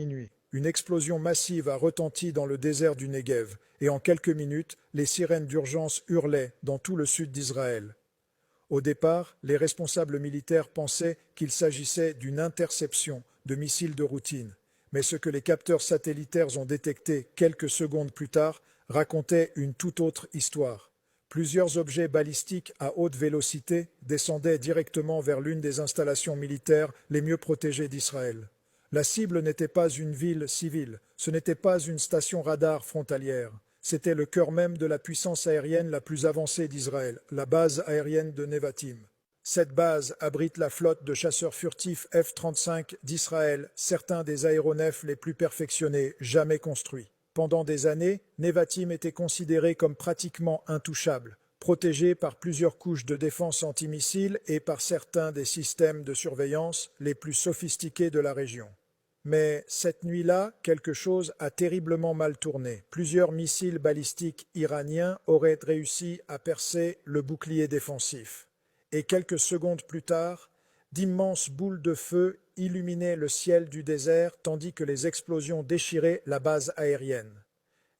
Minuit. Une explosion massive a retenti dans le désert du Negev, et en quelques minutes, les sirènes d'urgence hurlaient dans tout le sud d'Israël. Au départ, les responsables militaires pensaient qu'il s'agissait d'une interception de missiles de routine, mais ce que les capteurs satellitaires ont détecté quelques secondes plus tard racontait une toute autre histoire. Plusieurs objets balistiques à haute vélocité descendaient directement vers l'une des installations militaires les mieux protégées d'Israël. La cible n'était pas une ville civile, ce n'était pas une station radar frontalière. C'était le cœur même de la puissance aérienne la plus avancée d'Israël, la base aérienne de Nevatim. Cette base abrite la flotte de chasseurs furtifs F-35 d'Israël, certains des aéronefs les plus perfectionnés jamais construits. Pendant des années, Nevatim était considéré comme pratiquement intouchable, protégé par plusieurs couches de défense antimissiles et par certains des systèmes de surveillance les plus sophistiqués de la région. Mais cette nuit-là, quelque chose a terriblement mal tourné. Plusieurs missiles balistiques iraniens auraient réussi à percer le bouclier défensif. Et quelques secondes plus tard, d'immenses boules de feu illuminaient le ciel du désert tandis que les explosions déchiraient la base aérienne.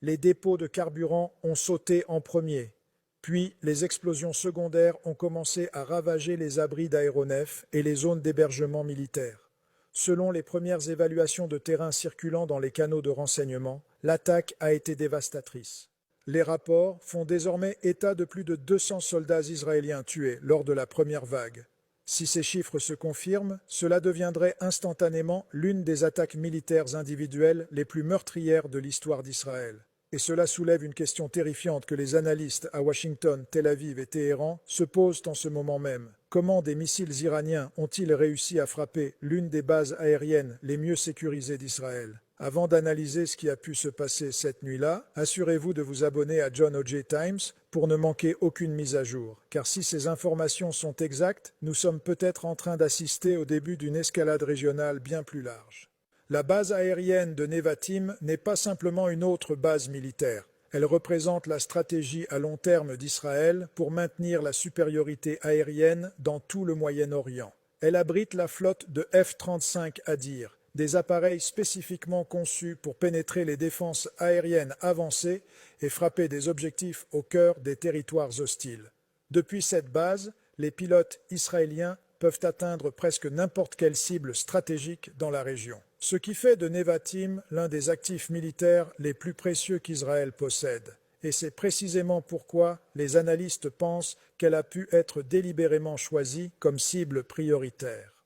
Les dépôts de carburant ont sauté en premier. Puis, les explosions secondaires ont commencé à ravager les abris d'aéronefs et les zones d'hébergement militaire. Selon les premières évaluations de terrain circulant dans les canaux de renseignement, l'attaque a été dévastatrice. Les rapports font désormais état de plus de 200 soldats israéliens tués lors de la première vague. Si ces chiffres se confirment, cela deviendrait instantanément l'une des attaques militaires individuelles les plus meurtrières de l'histoire d'Israël. Et cela soulève une question terrifiante que les analystes à Washington, Tel Aviv et Téhéran se posent en ce moment même. Comment des missiles iraniens ont-ils réussi à frapper l'une des bases aériennes les mieux sécurisées d'Israël? Avant d'analyser ce qui a pu se passer cette nuit-là, assurez-vous de vous abonner à John O.J. Times pour ne manquer aucune mise à jour. Car si ces informations sont exactes, nous sommes peut-être en train d'assister au début d'une escalade régionale bien plus large. La base aérienne de Nevatim n'est pas simplement une autre base militaire. Elle représente la stratégie à long terme d'Israël pour maintenir la supériorité aérienne dans tout le Moyen-Orient. Elle abrite la flotte de F-35 Hadir, des appareils spécifiquement conçus pour pénétrer les défenses aériennes avancées et frapper des objectifs au cœur des territoires hostiles. Depuis cette base, les pilotes israéliens peuvent atteindre presque n'importe quelle cible stratégique dans la région. Ce qui fait de Nevatim l'un des actifs militaires les plus précieux qu'Israël possède. Et c'est précisément pourquoi les analystes pensent qu'elle a pu être délibérément choisie comme cible prioritaire.